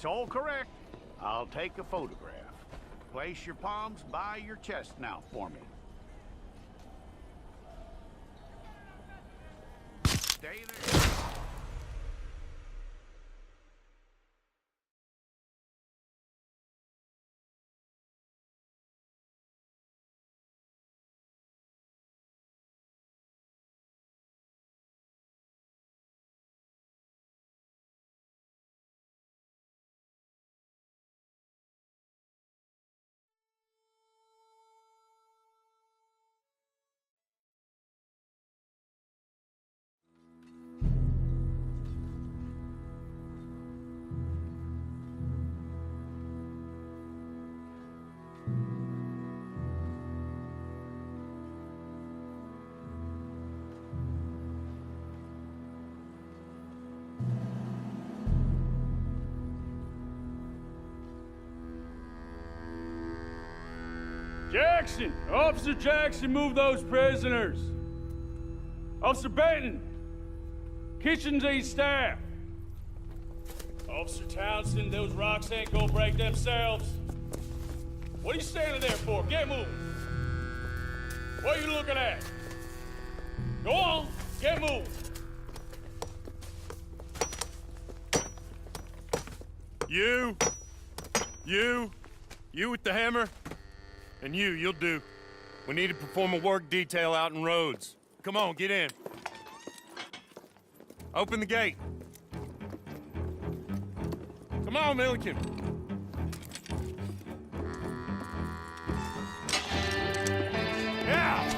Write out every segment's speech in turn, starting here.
That's all correct. I'll take a photograph. Place your palms by your chest now for me. Stay there. Jackson! Officer Jackson, move those prisoners! Officer Benton! Kitchens aid staff! Officer Townsend, those rocks ain't gonna break themselves. What are you standing there for? Get moving! What are you looking at? Go on, get moving! You with the hammer? And you'll do. We need to perform a work detail out in Rhodes. Come on, get in. Open the gate. Come on, Milliken. Yeah!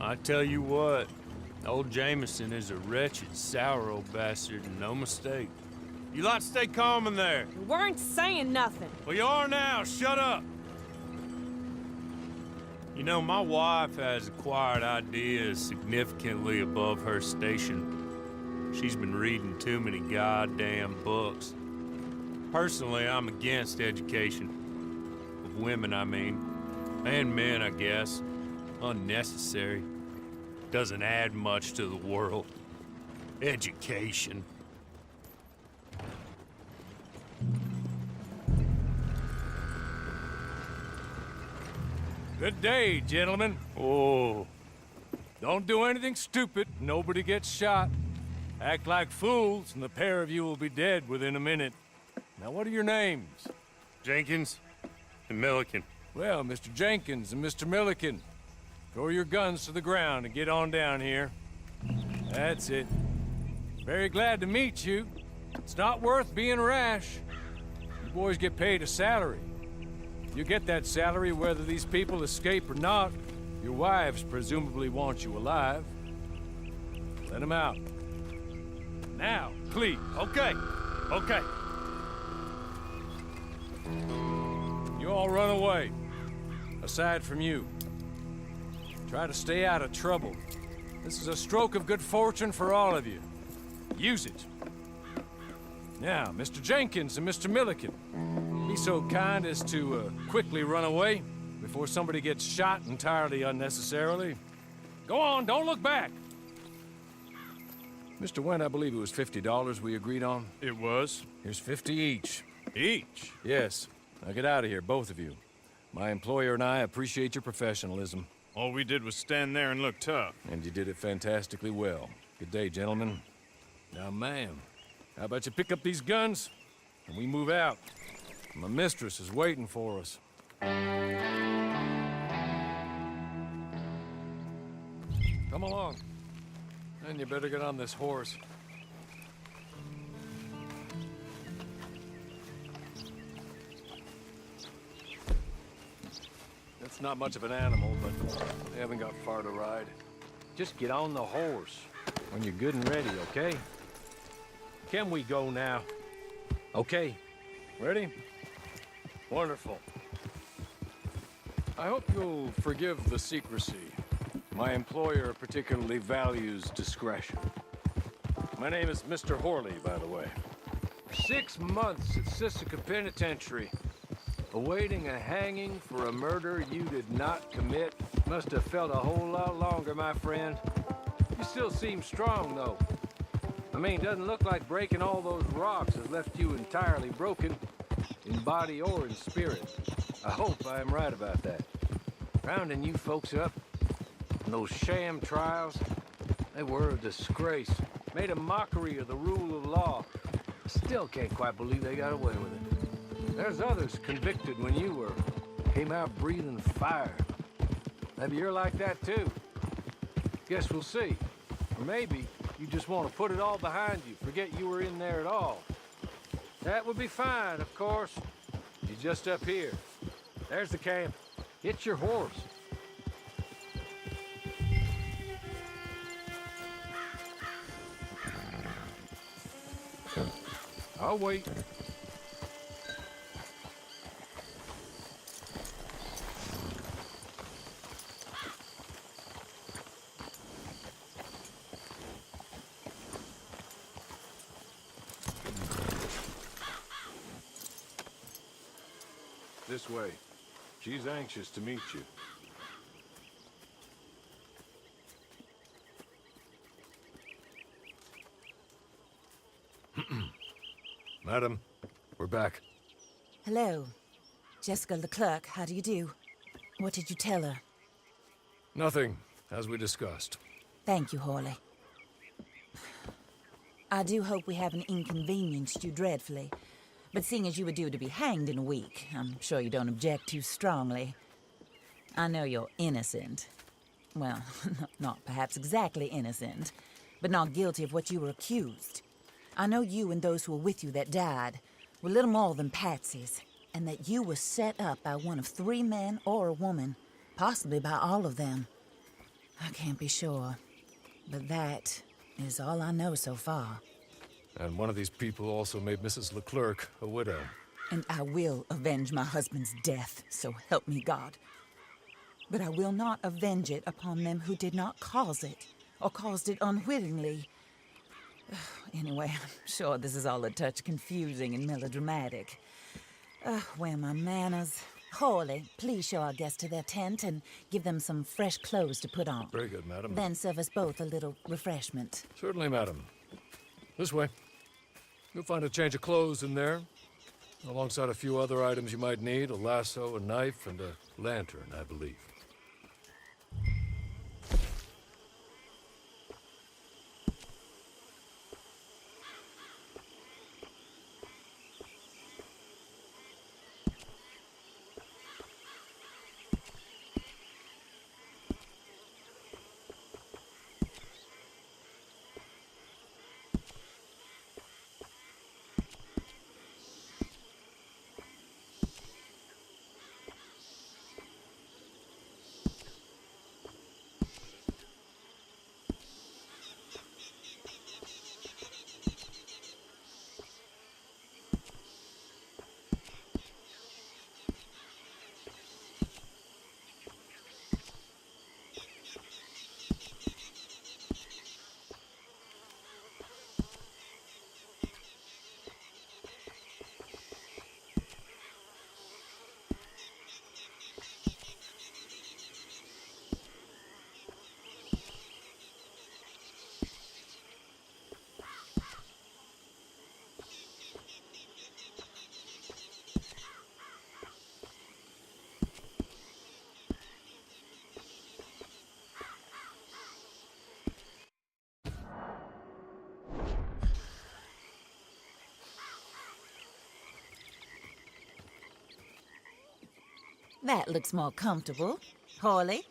I tell you what, old Jameson is a wretched, sour old bastard, and no mistake. You lot stay calm in there. We weren't saying nothing. Well, you are now. Shut up. You know, my wife has acquired ideas significantly above her station. She's been reading too many goddamn books. Personally, I'm against education. Of women, I mean. And men, I guess. Unnecessary. Doesn't add much to the world. Education. Good day, gentlemen. Oh. Don't do anything stupid. Nobody gets shot. Act like fools, and the pair of you will be dead within a minute. Now, what are your names? Jenkins and Milliken. Well, Mr. Jenkins and Mr. Milliken, throw your guns to the ground and get on down here. That's it. Very glad to meet you. It's not worth being rash. You boys get paid a salary. You get that salary whether these people escape or not. Your wives presumably want you alive. Let them out. Now, please. Okay. Okay. You all run away. Aside from you. Try to stay out of trouble. This is a stroke of good fortune for all of you. Use it. Now, Mr. Jenkins and Mr. Milliken, be so kind as to quickly run away before somebody gets shot entirely unnecessarily. Go on, don't look back. Mr. Wendt, I believe it was $50 we agreed on. It was. Here's 50 each. Each? Yes. Now get out of here, both of you. My employer and I appreciate your professionalism. All we did was stand there and look tough. And you did it fantastically well. Good day, gentlemen. Now, ma'am, how about you pick up these guns and we move out? My mistress is waiting for us. Come along. And you better get on this horse. It's not much of an animal, but they haven't got far to ride. Just get on the horse when you're good and ready, okay? Can we go now? Okay. Ready? Wonderful. I hope you'll forgive the secrecy. My employer particularly values discretion. My name is Mr. Horley, by the way. 6 months at Sisika Penitentiary, awaiting a hanging for a murder you did not commit. Must have felt a whole lot longer, my friend. You still seem strong, though. I mean, doesn't look like breaking all those rocks has left you entirely broken, in body or in spirit. I hope I am right about that. Rounding you folks up, and those sham trials, they were a disgrace. Made a mockery of the rule of law. I still can't quite believe they got away with it. There's others convicted when you were. Came out breathing fire. Maybe you're like that too. Guess we'll see. Or maybe you just want to put it all behind you, forget you were in there at all. That would be fine, of course. You're just up here. There's the camp. Get your horse. I'll wait. This way. She's anxious to meet you. Madam, we're back. Hello. Jessica Leclerc, how do you do? What did you tell her? Nothing, as we discussed. Thank you, Hawley. I do hope we haven't inconvenienced you dreadfully. But seeing as you were due to be hanged in a week, I'm sure you don't object too strongly. I know you're innocent. Well, not perhaps exactly innocent, but not guilty of what you were accused. I know you and those who were with you that died were little more than patsies, and that you were set up by one of 3 men or a woman, possibly by all of them. I can't be sure, but that is all I know so far. And one of these people also made Mrs. Leclerc a widow. And I will avenge my husband's death, so help me God. But I will not avenge it upon them who did not cause it, or caused it unwittingly. Anyway, I'm sure this is all a touch confusing and melodramatic. Where are my manners? Hawley, please show our guests to their tent and give them some fresh clothes to put on. Very good, madam. Then serve us both a little refreshment. Certainly, madam. This way. You'll find a change of clothes in there, alongside a few other items you might need, a lasso, a knife, and a lantern, I believe. That looks more comfortable. Hawley,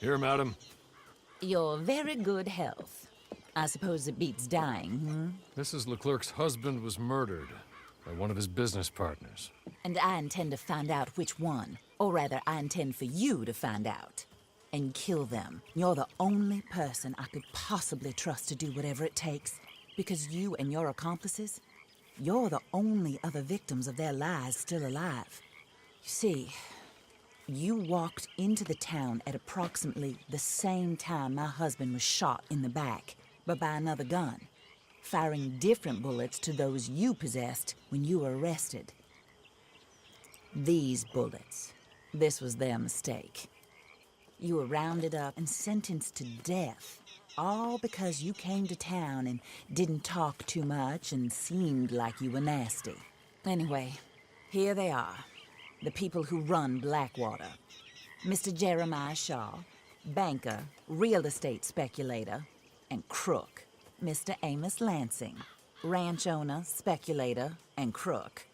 Here, madam. your very good health. I suppose it beats dying, Mrs. Leclerc's husband was murdered by one of his business partners. And I intend to find out which one. Or rather, I intend for you to find out. And kill them. You're the only person I could possibly trust to do whatever it takes. Because you and your accomplices, you're the only other victims of their lies still alive. You see, you walked into the town at approximately the same time my husband was shot in the back, but by another gun. firing different bullets to those you possessed when you were arrested. These bullets, this was their mistake. You were rounded up and sentenced to death, all because you came to town and didn't talk too much and seemed like you were nasty. Anyway, here they are, the people who run Blackwater. Mr. Jeremiah Shaw, banker, real estate speculator, and crook. Mr. Amos Lansing, ranch owner, speculator, and crook.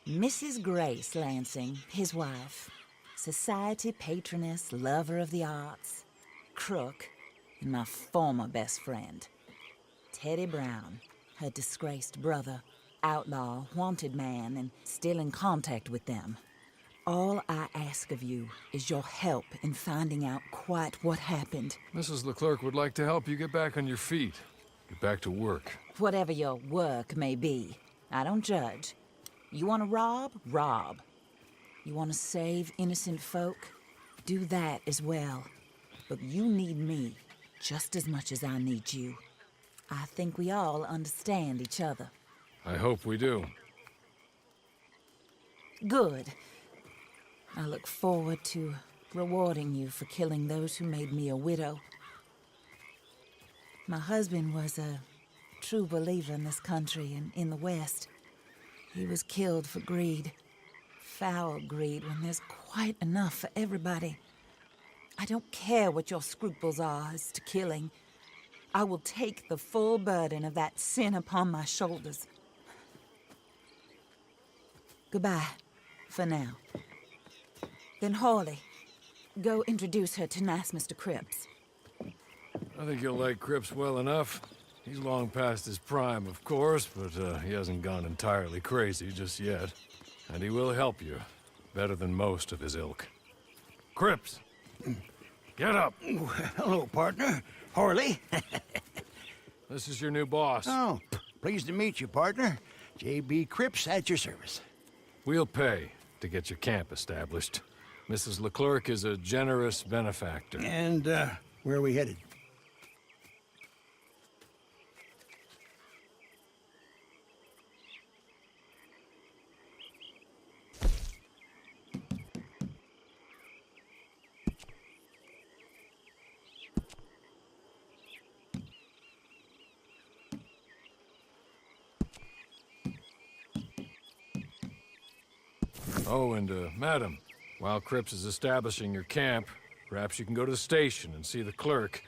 Mrs. Grace Lansing, his wife, society patroness, lover of the arts, crook, and my former best friend. Teddy Brown, her disgraced brother, outlaw, wanted man, and still in contact with them. All I ask of you is your help in finding out quite what happened. Mrs. Leclerc would like to help you get back on your feet. Get back to work. Whatever your work may be, I don't judge. You want to rob? Rob. You want to save innocent folk? Do that as well. But you need me just as much as I need you. I think we all understand each other. I hope we do. Good. I look forward to rewarding you for killing those who made me a widow. My husband was a true believer in this country and in the West. He was killed for greed. Foul greed when there's quite enough for everybody. I don't care what your scruples are as to killing. I will take the full burden of that sin upon my shoulders. Goodbye, for now. Then Hawley, go introduce her to nice Mr. Cripps. I think you'll like Cripps well enough. He's long past his prime, of course, but he hasn't gone entirely crazy just yet. And he will help you, better than most of his ilk. Cripps! Get up! Hello, partner. Harley. This is your new boss. Oh, pleased to meet you, partner. J.B. Cripps at your service. We'll pay to get your camp established. Mrs. Leclerc is a generous benefactor. And, where are we headed? Oh, and, madam, while Cripps is establishing your camp, perhaps you can go to the station and see the clerk,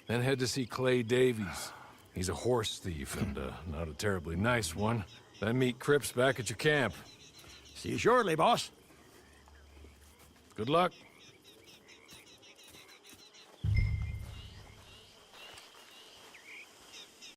then head to see Clay Davies. He's a horse thief and, not a terribly nice one. Then meet Cripps back at your camp. See you shortly, boss. Good luck.